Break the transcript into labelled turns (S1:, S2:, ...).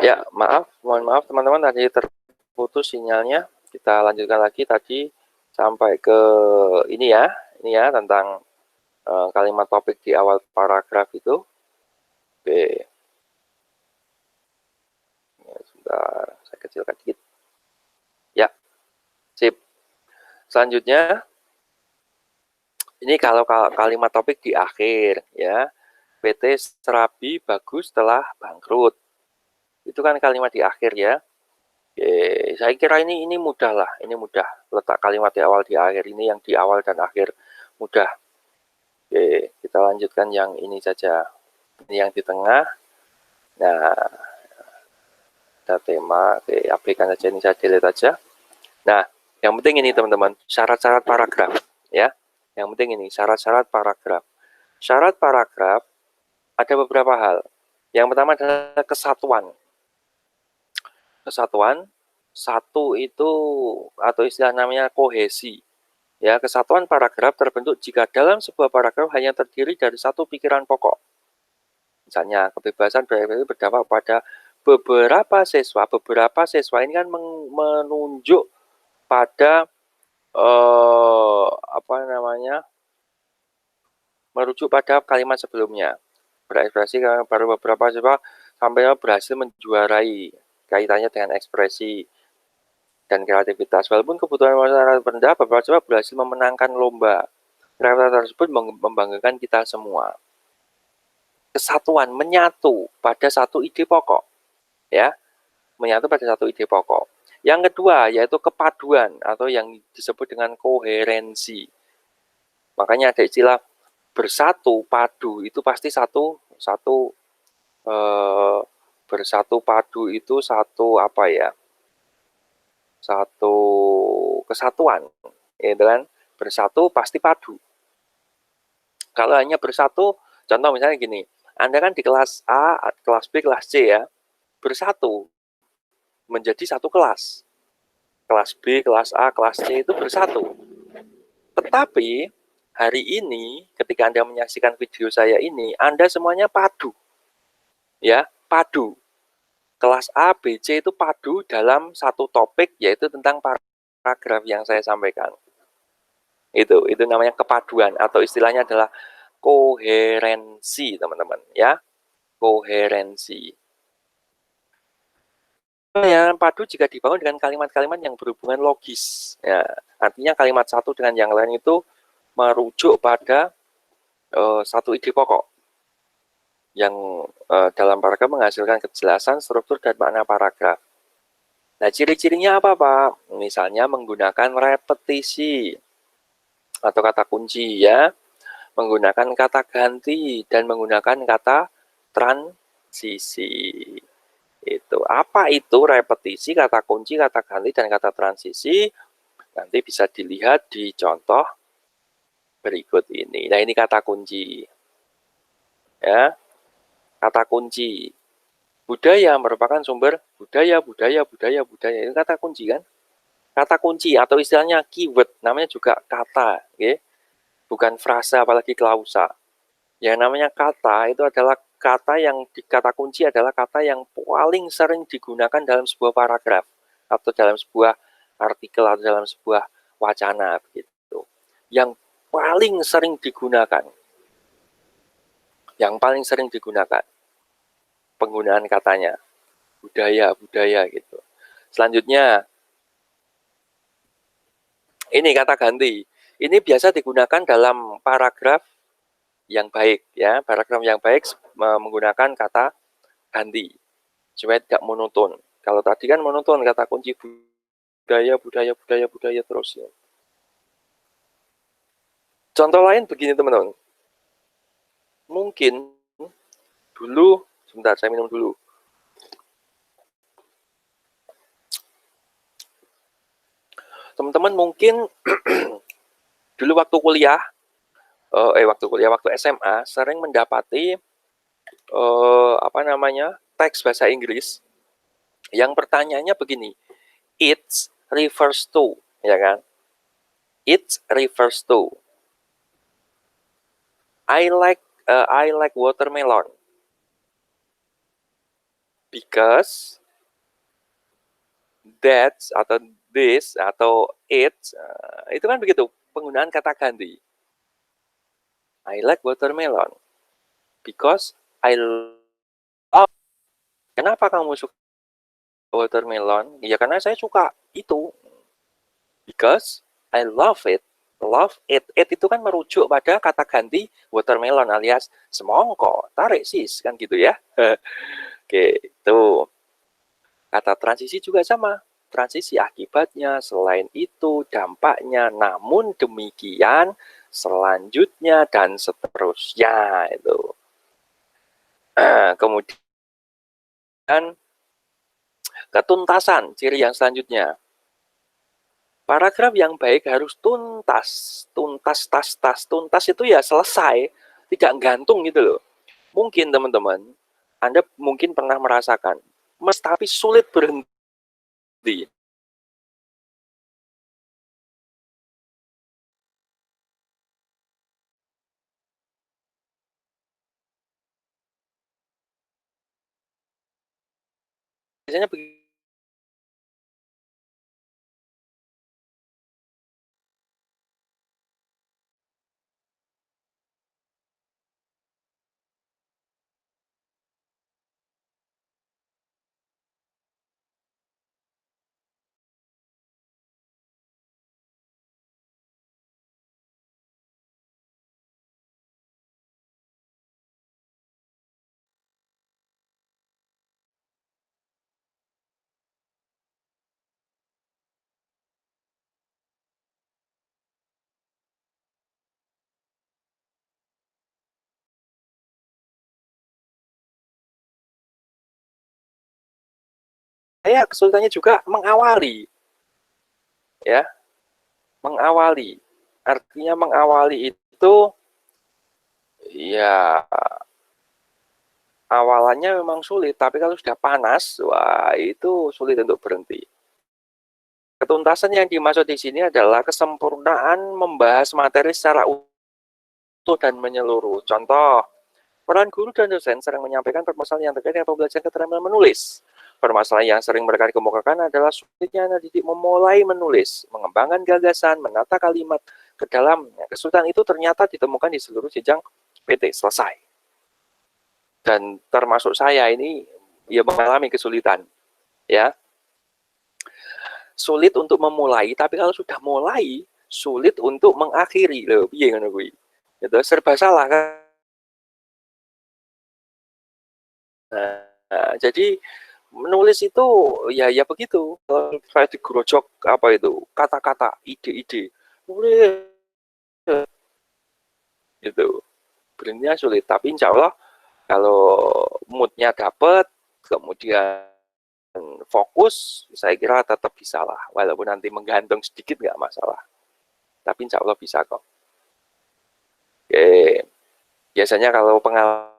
S1: Ya, mohon maaf teman-teman, tadi terputus sinyalnya. Kita lanjutkan lagi tadi sampai ke ini ya tentang kalimat topik di awal paragraf itu. Oke, ya, sebentar, saya kecilkan dikit. Ya, sip. Selanjutnya, ini kalau kalimat topik di akhir ya. PT Serabi bagus setelah bangkrut. Itu kan kalimat di akhir ya. Oke, saya kira ini mudah lah, ini mudah. Letak kalimat di awal di akhir ini yang di awal dan akhir mudah. Oke, kita lanjutkan yang ini saja. Ini yang di tengah. Nah, ada tema. Oke, abaikan saja ini, saya delete aja. Nah, yang penting ini teman-teman, syarat-syarat paragraf ya. Yang penting ini syarat-syarat paragraf. Syarat paragraf ada beberapa hal. Yang pertama adalah kesatuan. Kesatuan, satu itu atau istilah namanya kohesi. Ya, kesatuan paragraf terbentuk jika dalam sebuah paragraf hanya terdiri dari satu pikiran pokok. Misalnya, kebebasan berekspresi berdampak pada beberapa siswa. Beberapa siswa ini kan menunjuk pada apa namanya? Merujuk pada kalimat sebelumnya. Berekspresi baru beberapa siswa sampai berhasil menjuarai, kaitannya dengan ekspresi dan kreativitas. Walaupun kebutuhan masyarakat rendah, beberapa siswa berhasil memenangkan lomba. Kreativitas tersebut membanggakan kita semua. Kesatuan, menyatu pada satu ide pokok, ya, menyatu pada satu ide pokok. Yang kedua yaitu kepaduan atau yang disebut dengan koherensi. Makanya ada istilah bersatu padu, itu pasti bersatu padu itu satu apa ya? Satu kesatuan, gitu kan? Bersatu pasti padu. Kalau hanya bersatu, contoh misalnya gini, Anda kan di kelas A, kelas B, kelas C ya, bersatu menjadi satu kelas. Kelas B, kelas A, kelas C itu bersatu. Tetapi hari ini ketika Anda menyaksikan video saya ini, Anda semuanya padu. Ya, padu. Kelas A, B, C itu padu dalam satu topik, yaitu tentang paragraf yang saya sampaikan. Itu namanya kepaduan atau istilahnya adalah koherensi, teman-teman, ya. Koherensi. Yang padu jika dibangun dengan kalimat-kalimat yang berhubungan logis. Ya, artinya kalimat satu dengan yang lain itu merujuk pada satu ide pokok yang dalam paragraf menghasilkan kejelasan, struktur, dan makna paragraf. Nah, ciri-cirinya apa, Pak? Misalnya menggunakan repetisi atau kata kunci ya, menggunakan kata ganti, dan menggunakan kata transisi. Itu apa itu repetisi, kata kunci, kata ganti, dan kata transisi? Nanti bisa dilihat di contoh berikut ini. Nah, ini kata kunci. Ya, kata kunci. Budaya merupakan sumber budaya. Itu kata kunci kan? Kata kunci atau istilahnya keyword, namanya juga kata, okay? Bukan frasa apalagi klausa. Yang namanya kata itu adalah kata yang kata kunci adalah kata yang paling sering digunakan dalam sebuah paragraf atau dalam sebuah artikel atau dalam sebuah wacana begitu. Yang paling sering digunakan. Yang paling sering digunakan penggunaan katanya. Budaya gitu. Selanjutnya ini kata ganti. Ini biasa digunakan dalam paragraf yang baik ya. Paragraf yang baik menggunakan kata ganti supaya tidak monoton. Kalau tadi kan monoton, kata kunci budaya terus ya. Contoh lain begini teman-teman. Mungkin dulu, sebentar saya minum dulu. Teman-teman mungkin dulu waktu kuliah, waktu SMA sering mendapati teks bahasa Inggris yang pertanyaannya begini, it refers to, ya kan? It refers to. I like watermelon. because, that, atau this, atau it, itu kan begitu, penggunaan kata ganti. I like watermelon because I love. Kenapa kamu suka watermelon? Ya karena saya suka itu. Because I love it. Love it. It itu kan merujuk pada kata ganti watermelon alias semongko. Tarik sis, kan gitu ya. Oke, itu. Kata transisi juga sama. Transisi akibatnya, selain itu dampaknya, namun demikian, selanjutnya, dan seterusnya. Itu. Kemudian, ketuntasan, ciri yang selanjutnya. Paragraf yang baik harus tuntas. Tuntas, tuntas itu ya selesai. Tidak gantung gitu loh. Mungkin teman-teman, Anda mungkin pernah merasakan, tapi sulit berhenti. Biasanya begitu. Saya kesulitannya juga mengawali. Ya, mengawali. Artinya mengawali itu ya awalannya memang sulit, tapi kalau sudah panas, wah itu sulit untuk berhenti. Ketuntasan yang dimaksud di sini adalah kesempurnaan membahas materi secara utuh dan menyeluruh. Contoh, peran guru dan dosen sering menyampaikan permasalahan yang terkait dengan pembelajaran keterampilan menulis. Permasalahan yang sering mereka kemukakan adalah sulitnya anak didik memulai menulis, mengembangkan gagasan, menata kalimat ke dalamnya. Kesulitan itu ternyata ditemukan di seluruh jenjang PT. Selesai. Dan termasuk saya ini ya mengalami kesulitan. Ya, sulit untuk memulai, tapi kalau sudah mulai, sulit untuk mengakhiri. Loh, piye ngono kuwi. Itu serba salah kan. Nah, jadi menulis itu ya begitu. Saya digerojok apa itu kata-kata, ide-ide, nulis gitu. Berhentinya sulit, tapi insya Allah kalau moodnya dapet, kemudian fokus, saya kira tetap bisa lah. Walaupun nanti menggantung sedikit nggak masalah. Tapi insya Allah bisa kok. Oke. Biasanya kalau pengalaman